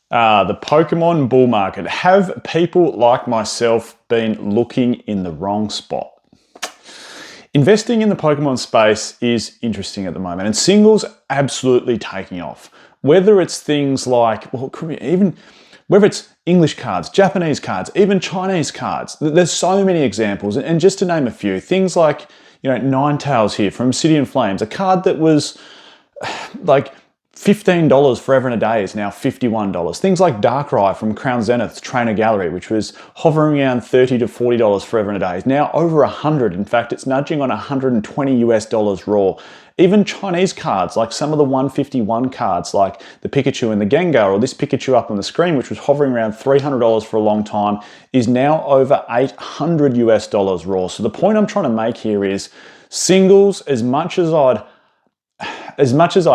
The Pokemon bull market. Have people like myself been looking in the wrong spot? Investing in the Pokemon space is interesting at the moment, and singles absolutely taking off. Whether it's things like, well, it could be even whether it's English cards, Japanese cards, even Chinese cards. There's so many examples, and just to name a few, things like Ninetales here from City and Flames, a card that was like $15 forever and a day is now $51. Things like Darkrai from Crown Zenith's Trainer Gallery, which was hovering around $30 to $40 forever and a day, is now over 100. In fact, it's nudging on $120 raw. Even Chinese cards, like some of the 151 cards, like the Pikachu and the Gengar, or this Pikachu up on the screen, which was hovering around $300 for a long time, is now over $800 raw. So the point I'm trying to make here is singles, as much as I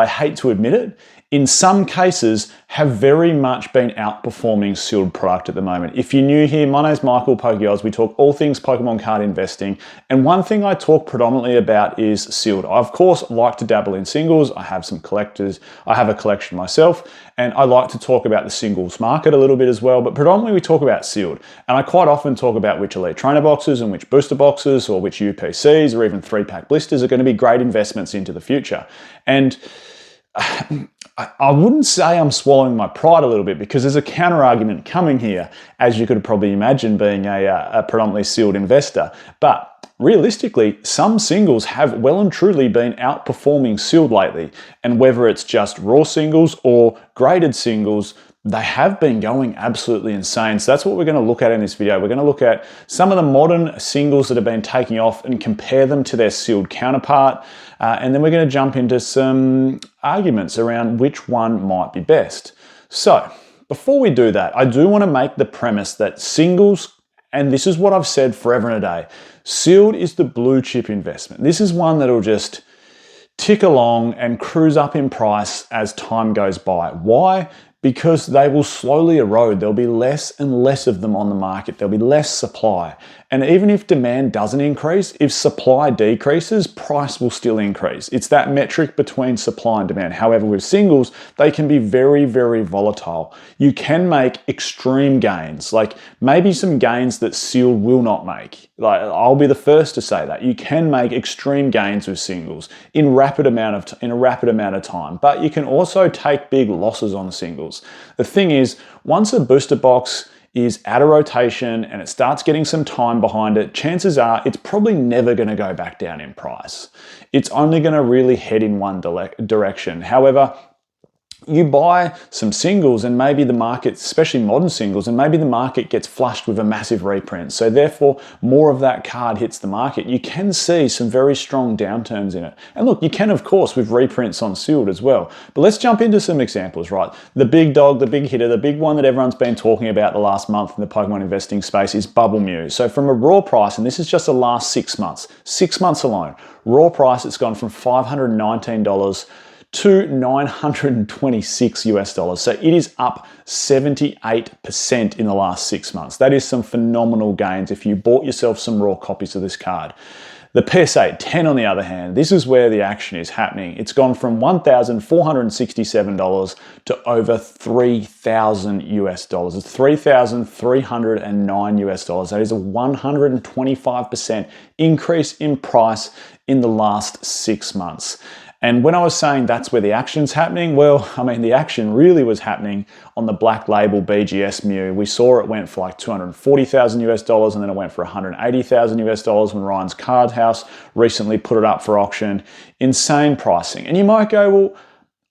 hate to admit it, in some cases have very much been outperforming sealed product at the moment. If you're new here, my name's Michael Pokeoz. We talk all things Pokemon card investing. And one thing I talk predominantly about is sealed. I, of course, like to dabble in singles. I have some collectors. I have a collection myself. And I like to talk about the singles market a little bit as well. But predominantly we talk about sealed. And I quite often talk about which Elite Trainer boxes and which booster boxes or which UPCs or even 3-pack blisters are going to be great investments into the future. And I wouldn't say I'm swallowing my pride a little bit, because there's a counter argument coming here, as you could probably imagine being a predominantly sealed investor. But realistically, some singles have well and truly been outperforming sealed lately. And whether it's just raw singles or graded singles, they have been going absolutely insane. So that's what we're going to look at in this video. We're going to look at some of the modern singles that have been taking off and compare them to their sealed counterpart. And then we're going to jump into some arguments around which one might be best. So before we do that, I do want to make the premise that singles, and this is what I've said forever and a day, sealed is the blue chip investment. This is one that'll just tick along and cruise up in price as time goes by. Why? Because they will slowly erode. There'll be less and less of them on the market. There'll be less supply. And even if demand doesn't increase, if supply decreases, price will still increase. It's that metric between supply and demand. However, with singles, they can be very, very volatile. You can make extreme gains, like maybe some gains that sealed will not make. Like, I'll be the first to say that. You can make extreme gains with singles in a rapid amount of time, but you can also take big losses on singles. The thing is, once a booster box is out of rotation and it starts getting some time behind it, chances are it's probably never going to go back down in price. It's only going to really head in one direction. However, you buy some singles and maybe the market, especially modern singles, and maybe the market gets flushed with a massive reprint. So therefore, more of that card hits the market. You can see some very strong downturns in it. And look, you can, of course, with reprints on sealed as well. But let's jump into some examples, right? The big dog, the big hitter, the big one that everyone's been talking about the last month in the Pokemon investing space is Bubble Mew. So from a raw price, and this is just the last 6 months alone, raw price, it's gone from $519 to $926. So it is up 78% in the last 6 months. That is some phenomenal gains if you bought yourself some raw copies of this card. The PSA 10, on the other hand, this is where the action is happening. It's gone from $1,467 to over $3,000. It's $3,309. That is a 125% increase in price in the last 6 months. And when I was saying that's where the action's happening, well, I mean, the action really was happening on the black label BGS Mew. We saw it went for like $240,000 and then it went for $180,000 when Ryan's Card House recently put it up for auction. Insane pricing. And you might go, well,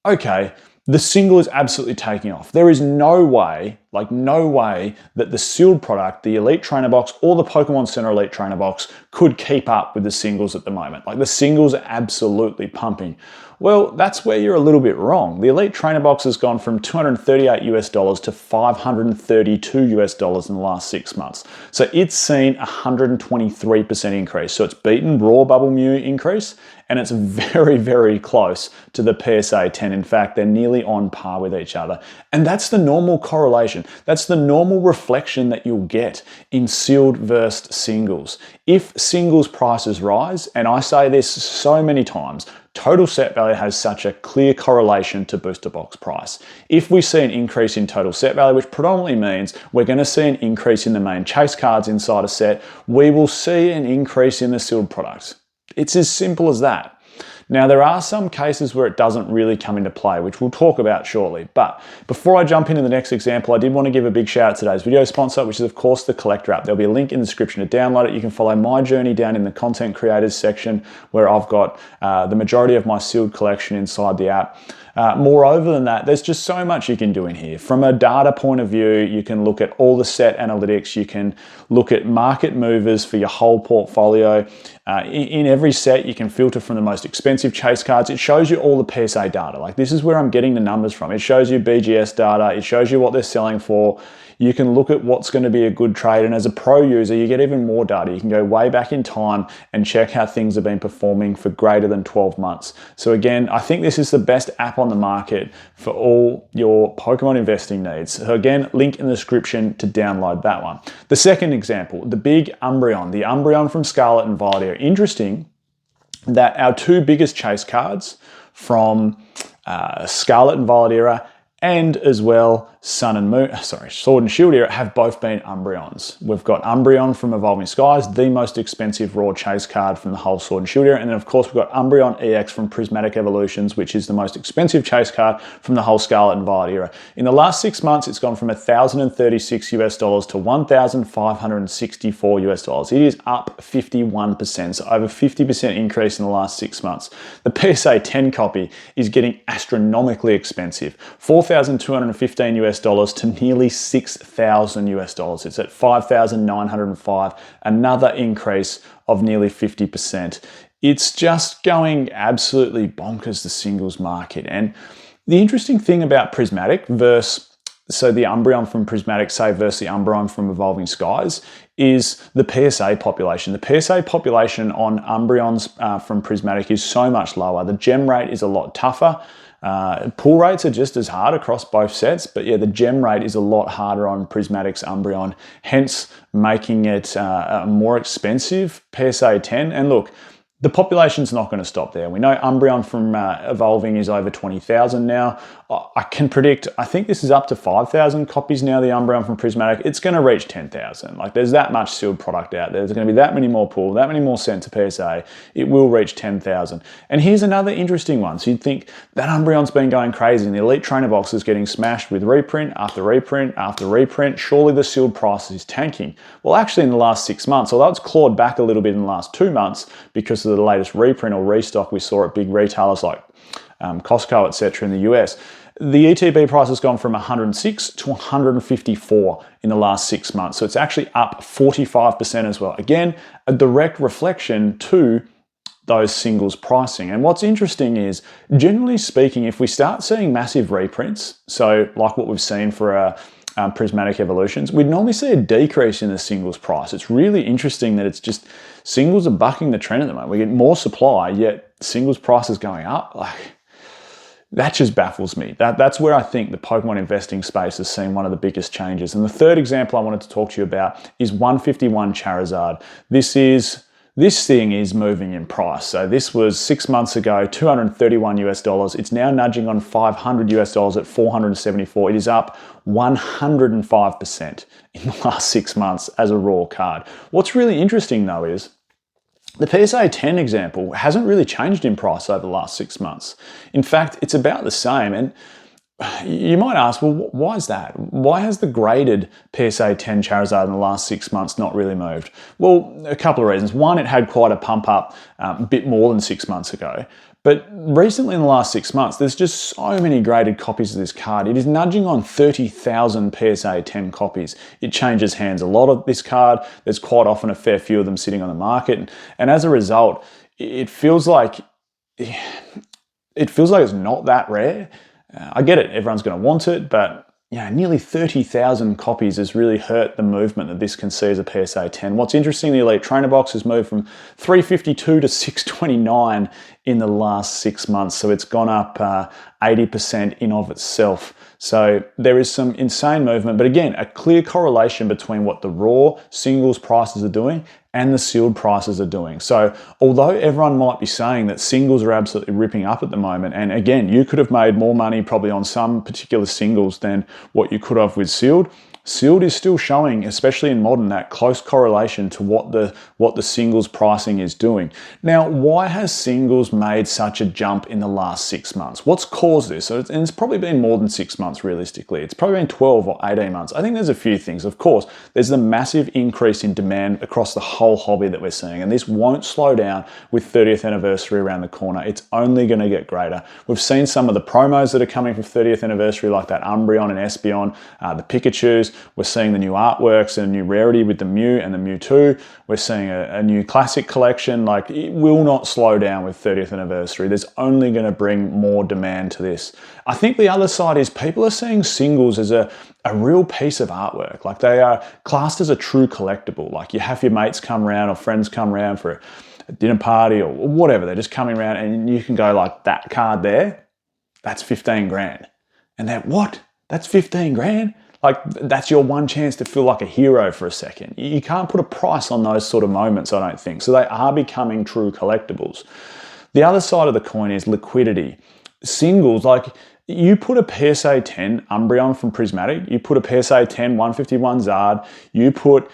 okay, the single is absolutely taking off. There is no way that the sealed product, the Elite Trainer box or the Pokemon Center Elite Trainer box could keep up with the singles at the moment. Like, the singles are absolutely pumping. Well, that's where you're a little bit wrong. The Elite Trainer box has gone from $238 to $532 in the last 6 months. So it's seen a 123% increase. So it's beaten raw Bubble Mew increase, and it's very, very close to the PSA 10. In fact, they're nearly on par with each other. And that's the normal correlation. That's the normal reflection that you'll get in sealed versus singles. If singles prices rise, and I say this so many times, total set value has such a clear correlation to booster box price. If we see an increase in total set value, which predominantly means we're going to see an increase in the main chase cards inside a set, we will see an increase in the sealed products. It's as simple as that. Now, there are some cases where it doesn't really come into play, which we'll talk about shortly. But before I jump into the next example, I did want to give a big shout out to today's video sponsor, which is, of course, the Collector app. There'll be a link in the description to download it. You can follow my journey down in the content creators section, where I've got the majority of my sealed collection inside the app. Moreover than that, there's just so much you can do in here. From a data point of view, you can look at all the set analytics. You can look at market movers for your whole portfolio. In every set, you can filter from the most expensive chase cards. It shows you all the PSA data. Like, this is where I'm getting the numbers from. It shows you BGS data. It shows you what they're selling for. You can look at what's going to be a good trade. And as a pro user, you get even more data. You can go way back in time and check how things have been performing for greater than 12 months. So again, I think this is the best app on the market for all your Pokemon investing needs. So again, link in the description to download that one. The second example, the big Umbreon, the Umbreon from Scarlet and Violet are interesting that our two biggest chase cards from Scarlet and Violet era and as well Sword and Shield era have both been Umbreons. We've got Umbreon from Evolving Skies, the most expensive raw chase card from the whole Sword and Shield era, and then of course we've got Umbreon EX from Prismatic Evolutions, which is the most expensive chase card from the whole Scarlet and Violet era. In the last 6 months, it's gone from $1,036 US dollars to $1,564 US dollars. It is up 51%, so over 50% increase in the last 6 months. The PSA 10 copy is getting astronomically expensive, $4,215 US dollars to nearly $6,000 US dollars. It's at $5,905, another increase of nearly 50%. It's just going absolutely bonkers, the singles market. And the interesting thing about Prismatic so the Umbreon from Prismatic, say, versus the Umbreon from Evolving Skies, is the PSA population. The PSA population on Umbreons from Prismatic is so much lower. The gem rate is a lot tougher. Pull rates are just as hard across both sets, but yeah, the gem rate is a lot harder on Prismatic's Umbreon, hence making it a more expensive PSA 10. And look, the population's not going to stop there. We know Umbreon from Evolving is over 20,000 now. I can predict, I think this is up to 5,000 copies now, the Umbreon from Prismatic. It's going to reach 10,000. Like, there's that much sealed product out there. There's going to be that many more pull, that many more sent to PSA. It will reach 10,000. And here's another interesting one. So you'd think that Umbreon's been going crazy and the Elite Trainer box is getting smashed with reprint after reprint after reprint. Surely the sealed price is tanking. Well, actually in the last 6 months, although it's clawed back a little bit in the last 2 months because of the latest reprint or restock we saw at big retailers like Costco, etc. in the US, the ETB price has gone from 106 to 154 in the last 6 months. So it's actually up 45% as well. Again, a direct reflection to those singles pricing. And what's interesting is, generally speaking, if we start seeing massive reprints, so like what we've seen for Prismatic Evolutions, we'd normally see a decrease in the singles price. It's really interesting that it's just singles are bucking the trend at the moment. We get more supply, yet singles price is going up. Like, that just baffles me. That's where I think the Pokemon investing space has seen one of the biggest changes. And the third example I wanted to talk to you about is 151 Charizard. This thing is moving in price. So this was 6 months ago, 231 US dollars. It's now nudging on 500 US dollars at 474. It is up 105% in the last 6 months as a raw card. What's really interesting though is the PSA 10 example hasn't really changed in price over the last 6 months. In fact, it's about the same. And you might ask, well, why is that? Why has the graded PSA 10 Charizard in the last 6 months not really moved? Well, a couple of reasons. One, it had quite a pump up a bit more than 6 months ago. But recently in the last 6 months, there's just so many graded copies of this card. It is nudging on 30,000 PSA 10 copies. It changes hands a lot of this card. There's quite often a fair few of them sitting on the market. And as a result, it feels like it's not that rare. I get it, everyone's going to want it, but nearly 30,000 copies has really hurt the movement that this can see as a PSA 10. What's interesting, the Elite Trainer box has moved from 352 to 629 in the last 6 months. So it's gone up 80% in of itself. So there is some insane movement, but again, a clear correlation between what the raw singles prices are doing and the sealed prices are doing. So although everyone might be saying that singles are absolutely ripping up at the moment, and again, you could have made more money probably on some particular singles than what you could have with sealed, sealed is still showing, especially in modern, that close correlation to what the singles pricing is doing. Now, why has singles made such a jump in the last 6 months? What's caused this? And it's probably been more than 6 months realistically. It's probably been 12 or 18 months. I think there's a few things. Of course, there's the massive increase in demand across the whole hobby that we're seeing, and this won't slow down with 30th anniversary around the corner. It's only going to get greater. We've seen some of the promos that are coming for 30th anniversary, like that Umbreon and Espeon, the Pikachus. We're seeing the new artworks and a new rarity with the Mew and the Mewtwo. We're seeing a new classic collection. Like, it will not slow down with 30th anniversary. There's only going to bring more demand to this. I think the other side is people are seeing singles as a real piece of artwork. Like, they are classed as a true collectible. Like, you have your mates come around or friends come around for a dinner party or whatever. They're just coming around and you can go like, that card there, that's 15 grand. And they're, what? That's 15 grand? Like, that's your one chance to feel like a hero for a second. You can't put a price on those sort of moments, I don't think. So they are becoming true collectibles. The other side of the coin is liquidity. Singles, like, you put a PSA 10 Umbreon from Prismatic, you put a PSA 10 151 Zard, you put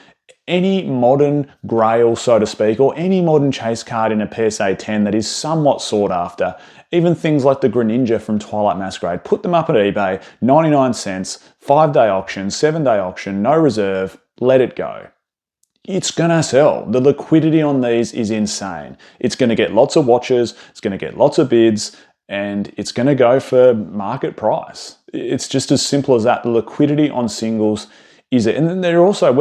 any modern grail, so to speak, or any modern chase card in a PSA 10 that is somewhat sought after, even things like the Greninja from Twilight Masquerade, put them up at eBay, 99 cents, 5-day auction, 7-day auction, no reserve, let it go. It's gonna sell. The liquidity on these is insane. It's gonna get lots of watches, it's gonna get lots of bids, and it's gonna go for market price. It's just as simple as that. The liquidity on singles is it. And then they're also,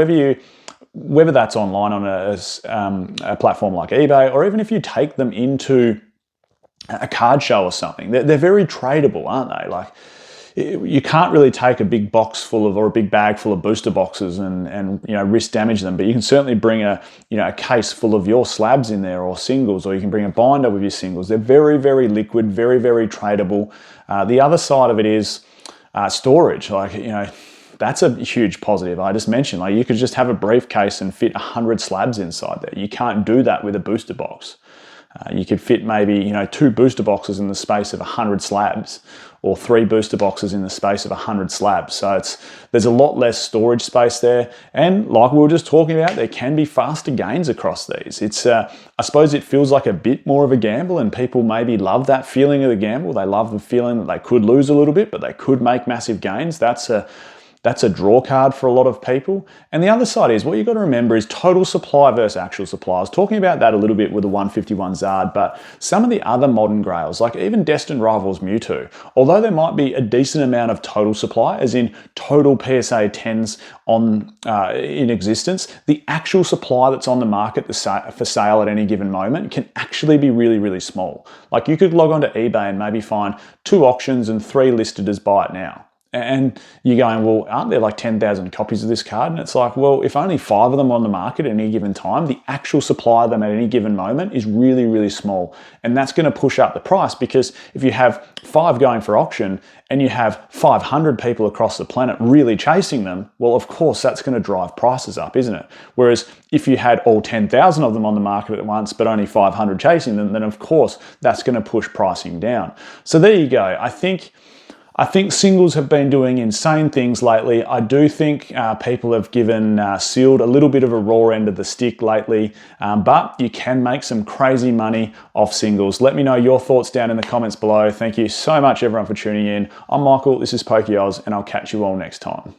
whether that's online on a platform like eBay, or even if you take them into a card show or something, they're very tradable, aren't they? Like, you can't really take a big box full of, or a big bag full of booster boxes and risk damage them, but you can certainly bring a case full of your slabs in there, or singles, or you can bring a binder with your singles. They're very, very liquid, very, very tradable. The other side of it is storage. Like, that's a huge positive. I just mentioned, like, you could just have a briefcase and fit 100 slabs inside there. You can't do that with a booster box. You could fit maybe 2 booster boxes in the space of 100 slabs, or 3 booster boxes in the space of 100 slabs. So there's a lot less storage space there. And like we were just talking about, there can be faster gains across these. I suppose it feels like a bit more of a gamble, and people maybe love that feeling of the gamble. They love the feeling that they could lose a little bit, but they could make massive gains. That's a draw card for a lot of people. And the other side is, what you've got to remember is total supply versus actual supply. I was talking about that a little bit with the 151 Zard, but some of the other modern grails, like even Destined Rivals Mewtwo, although there might be a decent amount of total supply, as in total PSA 10s in existence, the actual supply that's on the market for sale at any given moment can actually be really, really small. Like, you could log onto eBay and maybe find 2 auctions and 3 listed as buy it now. And you're going, well, aren't there like 10,000 copies of this card? And it's like, well, if only 5 of them are on the market at any given time, the actual supply of them at any given moment is really, really small. And that's going to push up the price, because if you have 5 going for auction and you have 500 people across the planet really chasing them, well, of course, that's going to drive prices up, isn't it? Whereas if you had all 10,000 of them on the market at once, but only 500 chasing them, then of course, that's going to push pricing down. So there you go. I think singles have been doing insane things lately. I do think people have given sealed a little bit of a raw end of the stick lately, but you can make some crazy money off singles. Let me know your thoughts down in the comments below. Thank you so much, everyone, for tuning in. I'm Michael, this is PokeOz, and I'll catch you all next time.